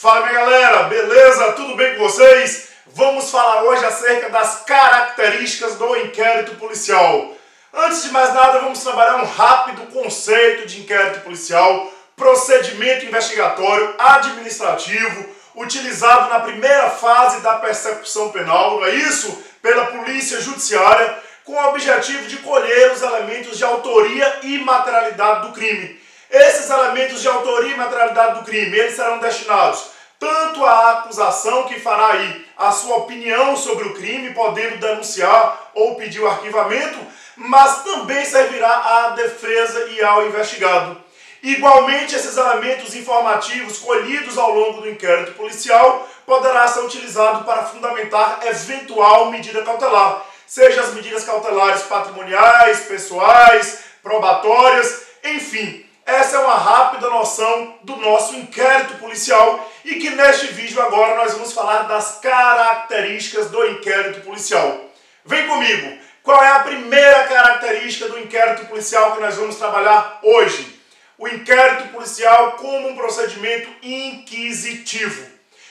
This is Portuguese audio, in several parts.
Fala, minha galera, beleza? Tudo bem com vocês? Vamos falar hoje acerca das características do inquérito policial. Antes de mais nada, vamos trabalhar um rápido conceito de inquérito policial, procedimento investigatório administrativo, utilizado na primeira fase da persecução penal, não é isso? Pela Polícia Judiciária, com o objetivo de colher os elementos de autoria e materialidade do crime. Esses elementos de autoria e materialidade do crime, eles serão destinados tanto à acusação, que fará aí a sua opinião sobre o crime, podendo denunciar ou pedir o arquivamento, mas também servirá à defesa e ao investigado. Igualmente, esses elementos informativos colhidos ao longo do inquérito policial poderá ser utilizado para fundamentar eventual medida cautelar, seja as medidas cautelares patrimoniais, pessoais, probatórias, enfim. Essa é uma rápida noção do nosso inquérito policial e que neste vídeo agora nós vamos falar das características do inquérito policial. Vem comigo! Qual é a primeira característica do inquérito policial que nós vamos trabalhar hoje? O inquérito policial como um procedimento inquisitivo.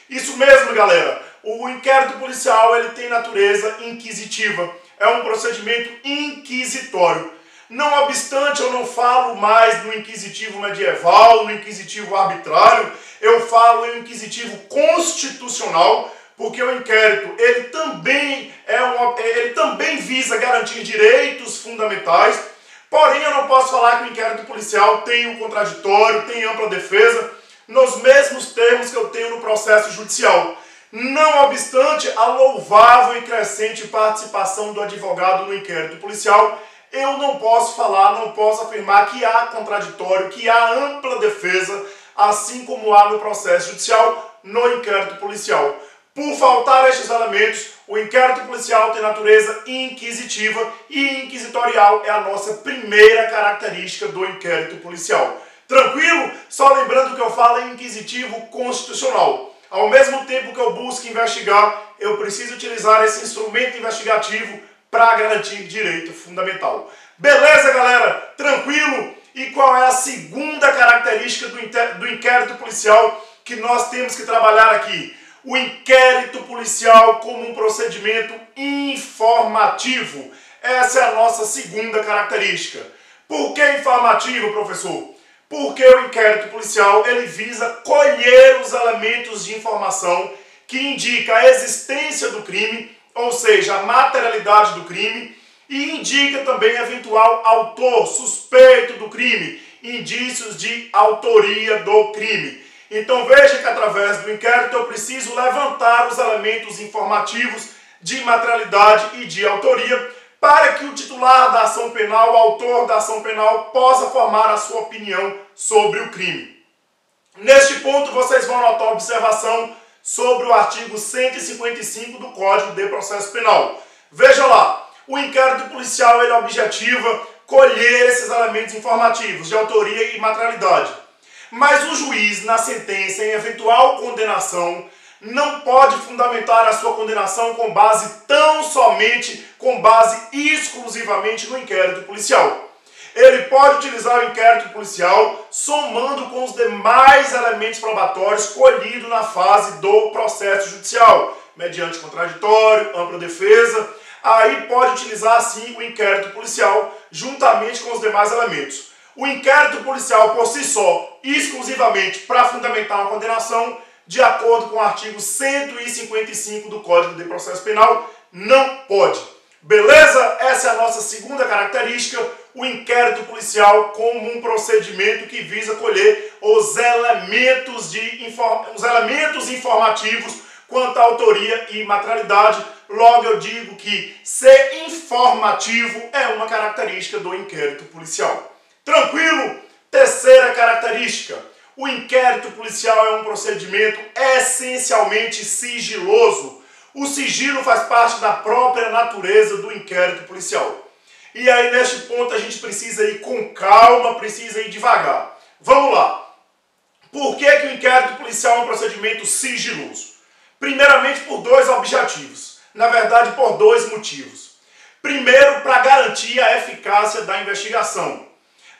Isso mesmo, galera. O inquérito policial ele tem natureza inquisitiva. É um procedimento inquisitório. Não obstante, eu não falo mais no inquisitivo medieval, no inquisitivo arbitrário, eu falo em inquisitivo constitucional, porque o inquérito ele também visa garantir direitos fundamentais, porém eu não posso falar que o inquérito policial tem o contraditório, tem ampla defesa, nos mesmos termos que eu tenho no processo judicial. Não obstante a louvável e crescente participação do advogado no inquérito policial, eu não posso falar, não posso afirmar que há contraditório, que há ampla defesa, assim como há no processo judicial, no inquérito policial. Por faltar estes elementos, o inquérito policial tem natureza inquisitiva e inquisitorial é a nossa primeira característica do inquérito policial. Tranquilo? Só lembrando que eu falo em inquisitivo constitucional. Ao mesmo tempo que eu busco investigar, eu preciso utilizar esse instrumento investigativo para garantir direito fundamental. Beleza, galera? Tranquilo? E qual é a segunda característica do inquérito policial que nós temos que trabalhar aqui? O inquérito policial como um procedimento informativo. Essa é a nossa segunda característica. Por que informativo, professor? Porque o inquérito policial ele visa colher os elementos de informação que indica a existência do crime, ou seja, a materialidade do crime, e indica também eventual autor, suspeito do crime, indícios de autoria do crime. Então veja que através do inquérito eu preciso levantar os elementos informativos de materialidade e de autoria para que o titular da ação penal, o autor da ação penal, possa formar a sua opinião sobre o crime. Neste ponto vocês vão notar a observação sobre o artigo 155 do Código de Processo Penal. Veja lá, o inquérito policial ele objetiva colher esses elementos informativos de autoria e materialidade. Mas o juiz, na sentença, em eventual condenação, não pode fundamentar a sua condenação com base exclusivamente no inquérito policial. Ele pode utilizar o inquérito policial somando com os demais elementos probatórios colhidos na fase do processo judicial, mediante contraditório, ampla defesa. Aí pode utilizar sim o inquérito policial juntamente com os demais elementos. O inquérito policial por si só, exclusivamente para fundamentar uma condenação, de acordo com o artigo 155 do Código de Processo Penal, não pode. Beleza? Essa é a nossa segunda característica, o inquérito policial como um procedimento que visa colher os elementos informativos quanto à autoria e materialidade. Logo eu digo que ser informativo é uma característica do inquérito policial. Tranquilo? Terceira característica. O inquérito policial é um procedimento essencialmente sigiloso. O sigilo faz parte da própria natureza do inquérito policial. E aí, neste ponto, a gente precisa ir com calma, precisa ir devagar. Vamos lá. Por que o inquérito policial é um procedimento sigiloso? Primeiramente, por dois objetivos. Na verdade, por dois motivos. Primeiro, para garantir a eficácia da investigação.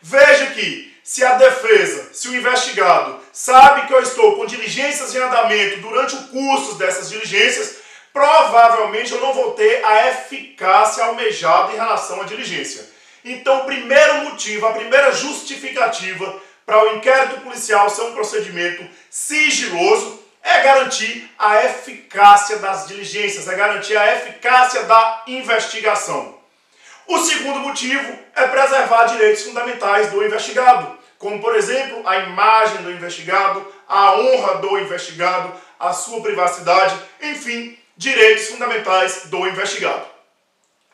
Veja que, se a defesa, se o investigado sabe que eu estou com diligências em andamento durante o curso dessas diligências, provavelmente eu não vou ter a eficácia almejada em relação à diligência. Então, o primeiro motivo, a primeira justificativa para o inquérito policial ser um procedimento sigiloso é garantir a eficácia das diligências, é garantir a eficácia da investigação. O segundo motivo é preservar direitos fundamentais do investigado, como, por exemplo, a imagem do investigado, a honra do investigado, a sua privacidade, enfim, direitos fundamentais do investigado.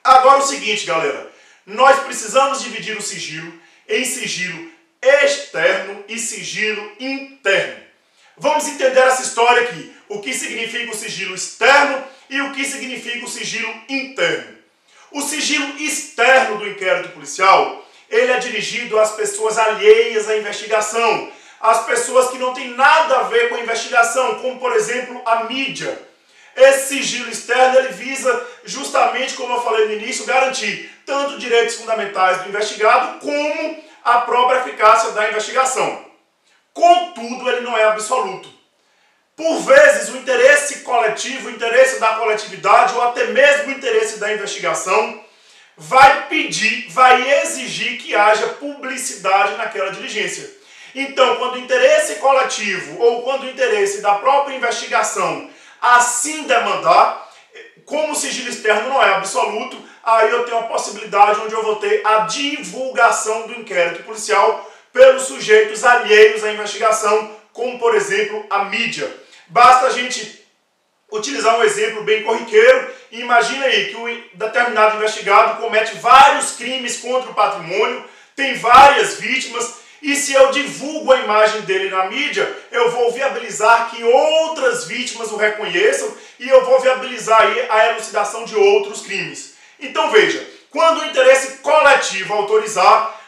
Agora o seguinte, galera, nós precisamos dividir o sigilo em sigilo externo e sigilo interno. Vamos entender essa história aqui, o que significa o sigilo externo e o que significa o sigilo interno. O sigilo externo do inquérito policial, ele é dirigido às pessoas alheias à investigação, às pessoas que não têm nada a ver com a investigação, como, por exemplo, a mídia. Esse sigilo externo, ele visa justamente, como eu falei no início, garantir tanto direitos fundamentais do investigado, como a própria eficácia da investigação. Contudo, ele não é absoluto. Por vezes, o interesse coletivo, o interesse da coletividade ou até mesmo o interesse da investigação vai pedir, vai exigir que haja publicidade naquela diligência. Então, quando o interesse coletivo ou quando o interesse da própria investigação assim demandar, como o sigilo externo não é absoluto, aí eu tenho a possibilidade onde eu vou ter a divulgação do inquérito policial pelos sujeitos alheios à investigação, como, por exemplo, a mídia. Basta a gente utilizar um exemplo bem corriqueiro e imagina aí que um determinado investigado comete vários crimes contra o patrimônio, tem várias vítimas, e se eu divulgo a imagem dele na mídia, eu vou viabilizar que outras vítimas o reconheçam e eu vou viabilizar aí a elucidação de outros crimes. Então veja, quando o interesse coletivo autorizar,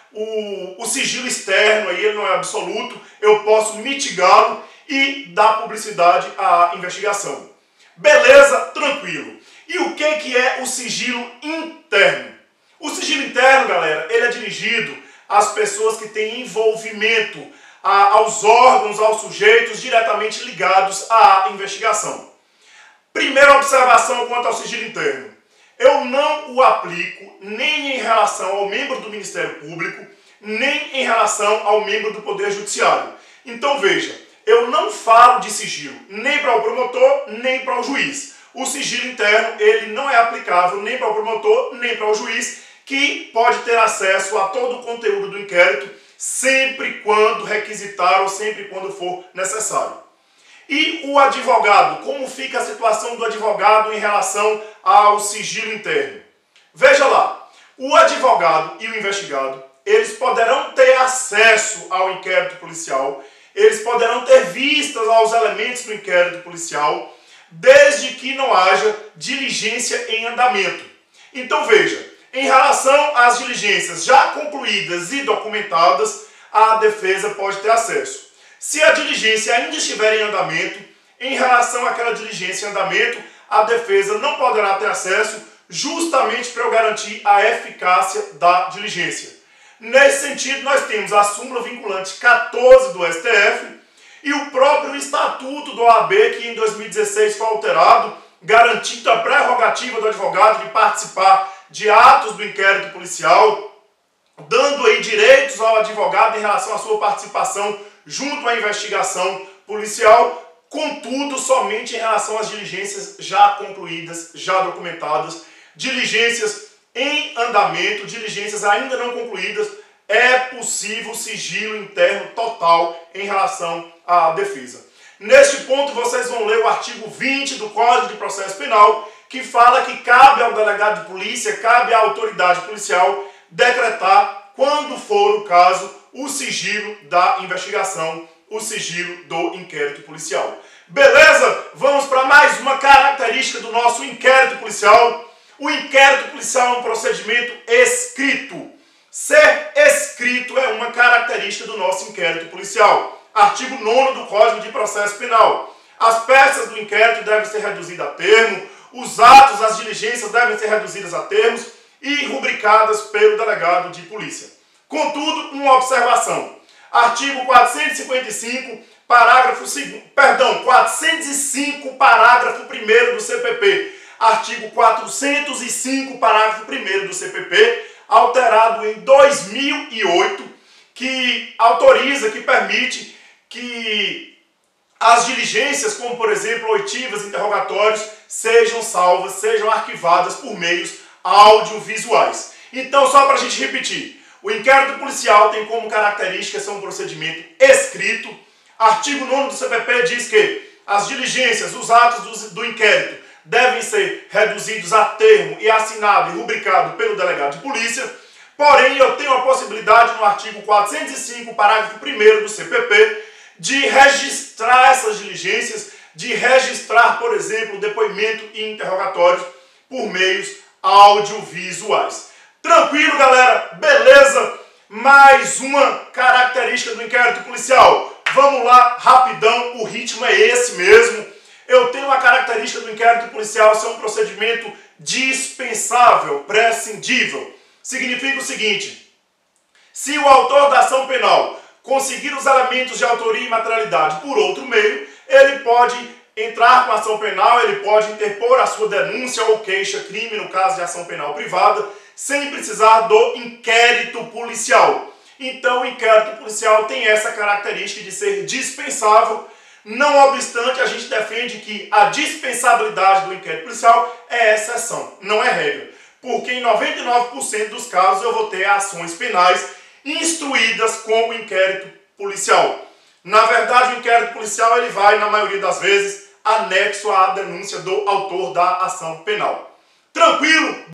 o sigilo externo, aí ele não é absoluto, eu posso mitigá-lo e dar publicidade à investigação. Beleza? Tranquilo. E o que é o sigilo interno? O sigilo interno, galera, ele é dirigido às pessoas que têm envolvimento, aos órgãos, aos sujeitos diretamente ligados à investigação. Primeira observação quanto ao sigilo interno. Eu não o aplico nem em relação ao membro do Ministério Público, nem em relação ao membro do Poder Judiciário. Então veja, eu não falo de sigilo nem para o promotor, nem para o juiz. O sigilo interno, ele não é aplicável nem para o promotor, nem para o juiz, que pode ter acesso a todo o conteúdo do inquérito, sempre quando requisitar ou sempre quando for necessário. E o advogado, como fica a situação do advogado em relação ao sigilo interno? Veja lá, o advogado e o investigado, eles poderão ter acesso ao inquérito policial, eles poderão ter vistas aos elementos do inquérito policial, desde que não haja diligência em andamento. Então veja, em relação às diligências já concluídas e documentadas, a defesa pode ter acesso. Se a diligência ainda estiver em andamento, em relação àquela diligência em andamento, a defesa não poderá ter acesso, justamente para eu garantir a eficácia da diligência. Nesse sentido, nós temos a súmula vinculante 14 do STF e o próprio Estatuto do OAB, que em 2016 foi alterado, garantindo a prerrogativa do advogado de participar de atos do inquérito policial, dando aí direitos ao advogado em relação à sua participação junto à investigação policial, contudo, somente em relação às diligências já concluídas, já documentadas, diligências em andamento, diligências ainda não concluídas, é possível sigilo interno total em relação à defesa. Neste ponto, vocês vão ler o artigo 20 do Código de Processo Penal, que fala que cabe ao delegado de polícia, cabe à autoridade policial decretar, quando for o caso, o sigilo da investigação, o sigilo do inquérito policial. Beleza? Vamos para mais uma característica do nosso inquérito policial. O inquérito policial é um procedimento escrito. Ser escrito é uma característica do nosso inquérito policial. Artigo 9º do Código de Processo Penal. As peças do inquérito devem ser reduzidas a termo, os atos, as diligências devem ser reduzidas a termos e rubricadas pelo delegado de polícia. Contudo, uma observação. Artigo 455, parágrafo 2º, perdão, 405, parágrafo 1º do CPP. Artigo 405, parágrafo 1º do CPP, alterado em 2008, que autoriza, que permite que as diligências, como por exemplo oitivas, interrogatórios, sejam salvas, sejam arquivadas por meios audiovisuais. Então, só para a gente repetir, o inquérito policial tem como característica ser um procedimento escrito. Artigo 9º do CPP diz que as diligências, os atos do inquérito devem ser reduzidos a termo e assinado e rubricado pelo delegado de polícia. Porém, eu tenho a possibilidade no artigo 405, parágrafo 1º do CPP, de registrar essas diligências, de registrar, por exemplo, depoimento e interrogatórios por meios audiovisuais. Tranquilo, galera? Beleza? Mais uma característica do inquérito policial. Vamos lá, rapidão, o ritmo é esse mesmo. Eu tenho uma característica do inquérito policial ser um procedimento dispensável, prescindível. Significa o seguinte: se o autor da ação penal conseguir os elementos de autoria e materialidade por outro meio, ele pode entrar com a ação penal, ele pode interpor a sua denúncia ou queixa-crime, no caso de ação penal privada, sem precisar do inquérito policial. Então, o inquérito policial tem essa característica de ser dispensável. Não obstante, a gente defende que a dispensabilidade do inquérito policial é exceção, não é regra. Porque em 99% dos casos eu vou ter ações penais instruídas com o inquérito policial. Na verdade, o inquérito policial ele vai, na maioria das vezes, anexo à denúncia do autor da ação penal. Tranquilo?